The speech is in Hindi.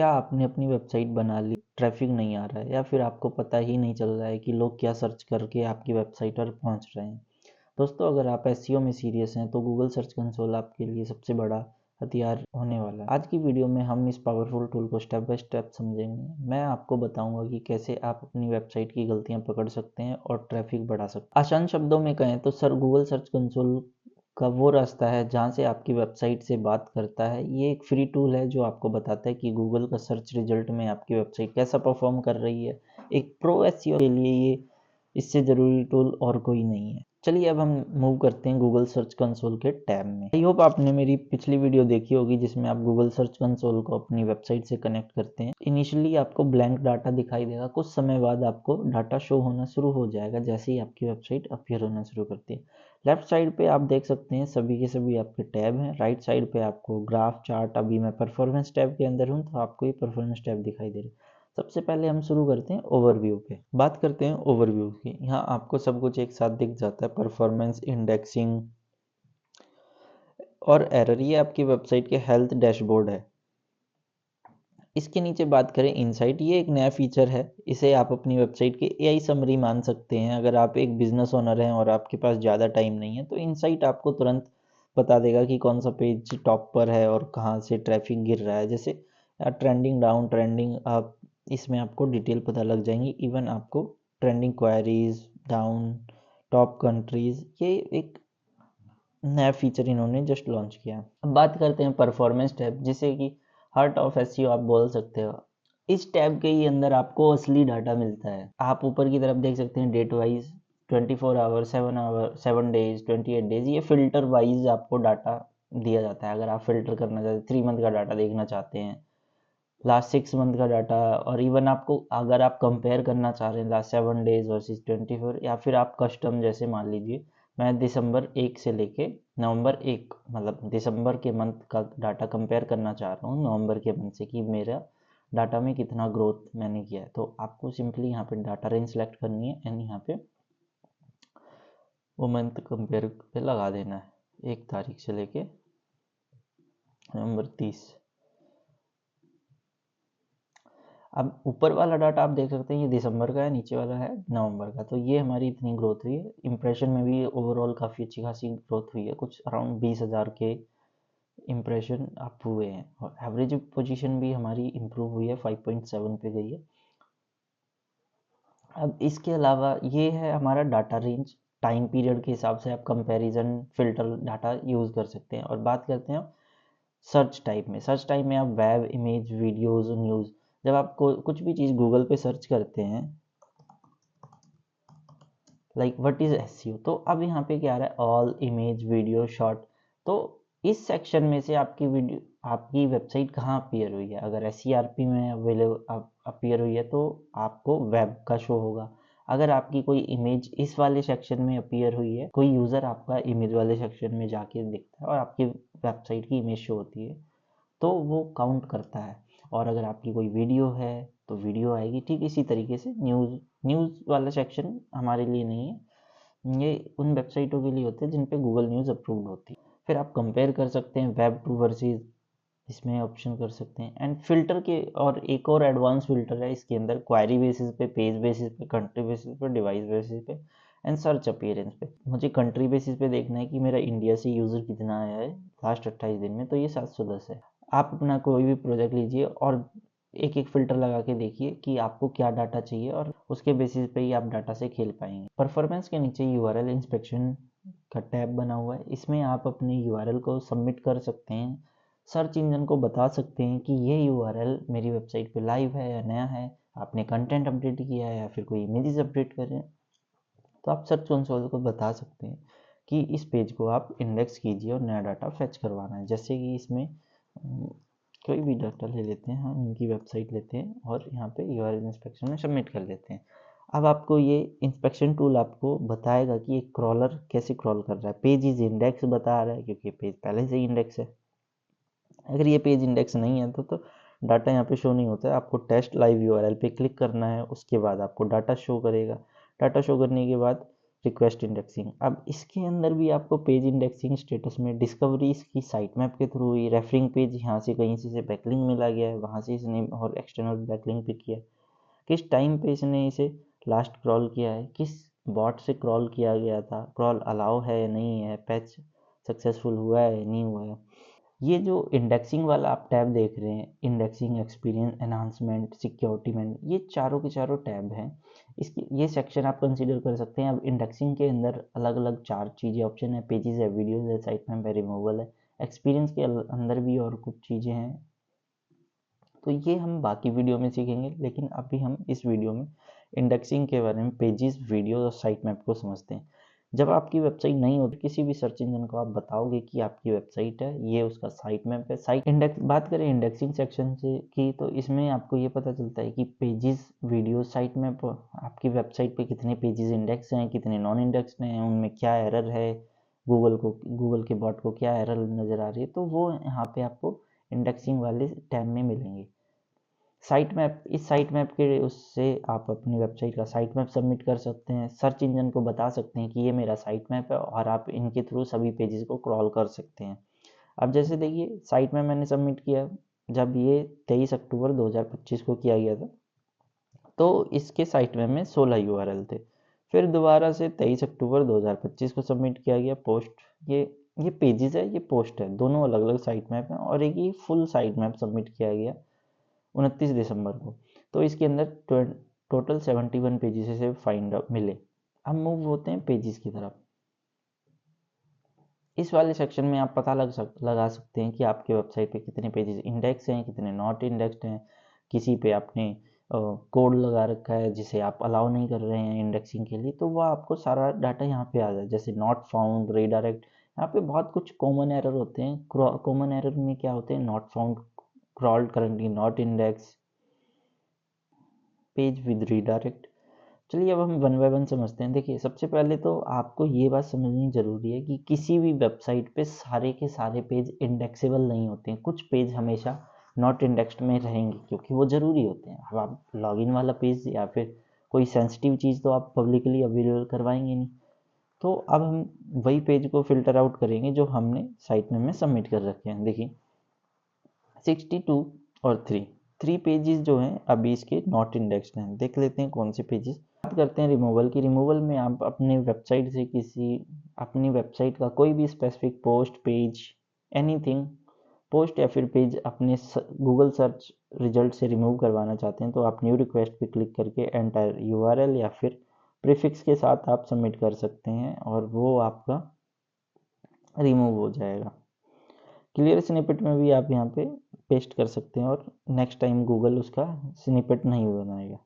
क्या आपने अपनी वेबसाइट बना ली, ट्रैफिक नहीं आ रहा है या फिर आपको पता ही नहीं चल रहा है कि लोग क्या सर्च करके आपकी वेबसाइट पर पहुंच रहे हैं। दोस्तों, अगर आप एसईओ में सीरियस हैं तो गूगल सर्च कंसोल आपके लिए सबसे बड़ा हथियार होने वाला है। आज की वीडियो में हम इस पावरफुल टूल को स्टेप बाय स्टेप समझेंगे। मैं आपको बताऊंगा कि कैसे आप अपनी वेबसाइट की गलतियां पकड़ सकते हैं और ट्रैफिक बढ़ा सकते हैं। आसान शब्दों में कहें तो गूगल सर्च कंसोल का वो रास्ता है जहाँ से आपकी वेबसाइट से बात करता है। ये एक फ्री टूल है जो आपको बताता है कि गूगल का सर्च रिजल्ट में आपकी वेबसाइट कैसा परफॉर्म कर रही है। एक प्रो एसईओ के लिए ये इससे ज़रूरी टूल और कोई नहीं है। चलिए अब हम मूव करते हैं गूगल सर्च कंसोल के टैब में। आई होप आपने मेरी पिछली वीडियो देखी होगी जिसमें आप गूगल सर्च कंसोल को अपनी वेबसाइट से कनेक्ट करते हैं। इनिशियली आपको ब्लैंक डाटा दिखाई देगा, कुछ समय बाद आपको डाटा शो होना शुरू हो जाएगा जैसे ही आपकी वेबसाइट अपीयर होना शुरू करती है। लेफ्ट साइड पे आप देख सकते हैं सभी के सभी आपके टैब हैं। राइट साइड पे आपको ग्राफ, चार्ट, अभी मैं परफॉर्मेंस टैब के अंदर हूँ तो आपको ये परफॉर्मेंस टैब दिखाई दे रही है। सबसे पहले हम शुरू करते हैं ओवरव्यू पे। बात करते हैं ओवरव्यू की। यहाँ आपको सब कुछ एक साथ दिख जाता है, परफॉर्मेंस, इंडेक्सिंग और एरर। ये आपकी वेबसाइट के हेल्थ डैशबोर्ड है। इसके नीचे बात करें इनसाइट, ये एक नया फीचर है। इसे आप अपनी वेबसाइट के एआई समरी मान सकते हैं। अगर आप एक बिजनेस ओनर हैं और आपके पास ज़्यादा टाइम नहीं है तो इनसाइट आपको तुरंत बता देगा कि कौन सा पेज टॉप पर है और कहाँ से ट्रैफिक गिर रहा है। जैसे ट्रेंडिंग डाउन, ट्रेंडिंग अप, इसमें आपको डिटेल पता लग जाएंगी। इवन आपको trending queries, down, top countries, ये एक नया फीचर इन्होंने जस्ट लॉन्च किया। अब बात करते हैं परफॉर्मेंस टैब, जिसे कि हार्ट ऑफ एसईओ आप बोल सकते हो। इस टैब के ही अंदर आपको असली डाटा मिलता है। आप ऊपर की तरफ देख सकते हैं date wise, 24 hour, 7 days, 28 days, ये फिल्टर वाइज आपको डाटा दिया जाता है। अगर आप फिल्टर करना चाहते हैं, 3 मंथ का डाटा देखना चाहते हैं, लास्ट 6 मंथ का डाटा, और इवन आपको अगर आप कंपेयर करना चाह रहे हैं लास्ट 7 डेज वर्सेस 24, या फिर आप कस्टम, जैसे मान लीजिए मैं दिसंबर 1 से लेके नवंबर 1, मतलब दिसंबर के मंथ का डाटा कंपेयर करना चाह रहा हूँ नवंबर के मंथ से कि मेरा डाटा में कितना ग्रोथ मैंने किया है, तो आपको सिंपली यहाँ पे डाटा रेंज सेलेक्ट करनी है एंड यहाँ पे वो मंथ कंपेयर पे लगा देना है 1 तारीख से लेके नवंबर 30। अब ऊपर वाला डाटा आप देख सकते हैं ये दिसंबर का है, नीचे वाला है नवंबर का। तो ये हमारी इतनी ग्रोथ हुई है। इम्प्रेशन में भी ओवरऑल काफ़ी अच्छी खासी ग्रोथ हुई है, कुछ अराउंड 20,000 के इम्प्रेशन अप हुए हैं। और एवरेज पोजीशन भी हमारी इम्प्रूव हुई है, 5.7 पे गई है। अब इसके अलावा ये है हमारा डाटा रेंज। टाइम पीरियड के हिसाब से आप कंपैरिजन फिल्टर डाटा यूज़ कर सकते हैं। और बात करते हैं सर्च टाइप में। सर्च टाइप में आप वेब, इमेज, वीडियोस, न्यूज़, जब आप कुछ भी चीज़ गूगल पे सर्च करते हैं, लाइक व्हाट इज एसईओ, तो अब यहाँ पे क्या आ रहा है, ऑल, इमेज, वीडियो, शॉर्ट। तो इस सेक्शन में से आपकी वीडियो, आपकी वेबसाइट कहाँ अपीयर हुई है। अगर एसईआरपी में अवेलेबल अपीयर हुई है तो आपको वेब का शो होगा। अगर आपकी कोई इमेज इस वाले सेक्शन में अपीयर हुई है, कोई यूज़र आपका इमेज वाले सेक्शन में जाके दिखता है और आपकी वेबसाइट की इमेज शो होती है, तो वो काउंट करता है। और अगर आपकी कोई वीडियो है तो वीडियो आएगी। ठीक इसी तरीके से न्यूज़ वाला सेक्शन हमारे लिए नहीं है, ये उन वेबसाइटों के लिए होते हैं जिन पे गूगल न्यूज़ अप्रूव्ड होती है। फिर आप कंपेयर कर सकते हैं वेब टू वर्सेस, इसमें ऑप्शन कर सकते हैं। एंड फिल्टर के और एक और एडवांस फिल्टर है इसके अंदर, क्वारी बेसिस पे, पेज बेसिस पे, कंट्री बेसिस पे, डिवाइस बेसिस पे एंड सर्च अपीयरेंस पे। मुझे कंट्री बेसिस पे देखना है कि मेरा इंडिया से यूज़र कितना आया है लास्ट 28 दिन में, तो ये 710 है। आप अपना कोई भी प्रोजेक्ट लीजिए और एक एक फिल्टर लगा के देखिए कि आपको क्या डाटा चाहिए और उसके बेसिस पे ही आप डाटा से खेल पाएंगे। परफॉर्मेंस के नीचे यूआरएल इंस्पेक्शन का टैब बना हुआ है। इसमें आप अपने यूआरएल को सबमिट कर सकते हैं, सर्च इंजन को बता सकते हैं कि ये यूआरएल मेरी वेबसाइट पे लाइव है या नया है, आपने कंटेंट अपडेट किया है या फिर कोई इमेजेस अपडेट कर रहे हैं। तो आप सर्च कंसोल को बता सकते हैं कि इस पेज को आप इंडेक्स कीजिए और नया डाटा फेच करवाना है। जैसे कि इसमें कोई भी डाटा ले लेते हैं, हम इनकी वेबसाइट लेते हैं और यहाँ पे यूआरएल इंस्पेक्शन में सबमिट कर देते हैं। अब आपको ये इंस्पेक्शन टूल आपको बताएगा कि एक क्रॉलर कैसे क्रॉल कर रहा है। पेज इज इंडेक्स बता रहा है क्योंकि पेज पहले से ही इंडेक्स है। अगर ये पेज इंडेक्स नहीं है तो डाटा यहाँ पे शो नहीं होता है। आपको टेस्ट लाइव यूआरएल पे क्लिक करना है, उसके बाद आपको डाटा शो करेगा। डाटा शो करने के बाद रिक्वेस्ट इंडेक्सिंग। अब इसके अंदर भी आपको पेज इंडेक्सिंग स्टेटस में डिस्कवरी इसकी साइट मैप के थ्रू हुई, रेफरिंग पेज यहाँ से कहीं से इसे बैकलिंक मिला गया है, वहाँ से इसने और एक्सटर्नल बैकलिंक पे किया, किस टाइम पे इसने इसे लास्ट क्रॉल किया है, किस बॉट से क्रॉल किया गया था, क्रॉल अलाउ है या नहीं है, पैच सक्सेसफुल हुआ है नहीं हुआ है। ये जो इंडेक्सिंग वाला आप टैब देख रहे हैं, indexing, experience enhancement, security man, ये चारों के चारों टैब हैं। इसकी ये सेक्शन आप कंसीडर कर सकते हैं। अब इंडेक्सिंग के अंदर अलग अलग 4 चीज़ें ऑप्शन है, पेजेस है, वीडियोस है, साइट मैप है, रिमूवल है। एक्सपीरियंस के अंदर भी और कुछ चीज़ें हैं, तो ये हम बाकी वीडियो में सीखेंगे, लेकिन अभी हम इस वीडियो में इंडेक्सिंग के बारे में, पेजेस, वीडियो और साइट मैप को समझते हैं। जब आपकी वेबसाइट नहीं होती, किसी भी सर्च इंजन को आप बताओगे कि आपकी वेबसाइट है, ये उसका साइट मैप है। साइट इंडेक्स बात करें इंडेक्सिंग सेक्शन से की, तो इसमें आपको ये पता चलता है कि पेजेस, वीडियो, साइट मैप, आपकी वेबसाइट पे कितने पेजेस इंडेक्स हैं, कितने नॉन इंडेक्स्ड हैं, उनमें क्या एरर है, गूगल के बॉट को क्या एरर नज़र आ रही है, तो वो यहाँ पे आपको इंडेक्सिंग वाले टैब में मिलेंगे। साइट मैप, इस साइट मैप के उससे आप अपनी वेबसाइट का साइट मैप सबमिट कर सकते हैं, सर्च इंजन को बता सकते हैं कि ये मेरा साइट मैप है और आप इनके थ्रू सभी पेजेस को क्रॉल कर सकते हैं। अब जैसे देखिए, साइट मैप मैंने सबमिट किया जब ये 23 अक्टूबर 2025 को किया गया था, तो इसके साइट मैप में 16 यूआरएल थे। फिर दोबारा से 23 अक्टूबर 2025 को सबमिट किया गया पोस्ट, ये पेजेस है, ये पोस्ट है, दोनों अलग अलग साइट मैप हैं, और एक ये फुल साइट मैप सबमिट किया गया 29 दिसंबर को। तो इसके अंदर टोटल 71 पेजेस से फाइंड मिले। अब मूव होते हैं पेजेस की तरफ। इस वाले सेक्शन में आप पता लगा सकते हैं कि आपके वेबसाइट पे कितने पेजेस इंडेक्स हैं, कितने नॉट इंडेक्स्ड हैं, किसी पे आपने कोड लगा रखा है जिसे आप अलाउ नहीं कर रहे हैं इंडेक्सिंग के लिए, तो वह आपको सारा डाटा यहाँ पे आ जाए, जैसे नॉट फाउंड, रीडायरेक्ट। यहाँ पे बहुत कुछ कॉमन एरर होते हैं। कॉमन एरर में क्या होते हैं, not found, crawled currently not index, page with redirect. चलिए अब हम वन बाय वन समझते हैं। देखिए, सबसे पहले तो आपको ये बात समझनी ज़रूरी है कि किसी भी वेबसाइट पे सारे के सारे पेज इंडेक्सेबल नहीं होते हैं। कुछ पेज हमेशा नॉट इंडेक्स्ड में रहेंगे क्योंकि वो ज़रूरी होते हैं। अब आप लॉगिन वाला पेज या फिर कोई सेंसिटिव चीज़ तो आप पब्लिकली अवेलेबल करवाएंगे नहीं। तो अब हम वही पेज को फिल्टर आउट करेंगे जो हमने साइट में सबमिट कर रखे हैं। देखिए, 62 और 3 पेजेस जो हैं अभी इसके नॉट इंडेक्स्ड हैं। देख लेते हैं कौन से पेजेस। बात करते हैं रिमूवल की। रिमूवल में आप अपने वेबसाइट से अपनी वेबसाइट का कोई भी specific post, page, anything, post या फिर पेज अपने गूगल सर्च रिजल्ट से रिमूव करवाना चाहते हैं, तो आप न्यू रिक्वेस्ट पे क्लिक करके एंटर यूआरएल या फिर प्रीफिक्स के साथ आप सबमिट कर सकते हैं और वो आपका रिमूव हो जाएगा। क्लियर स्निपेट में भी आप यहाँ पे पेस्ट कर सकते हैं और नेक्स्ट टाइम गूगल उसका स्निपेट नहीं बनाएगा।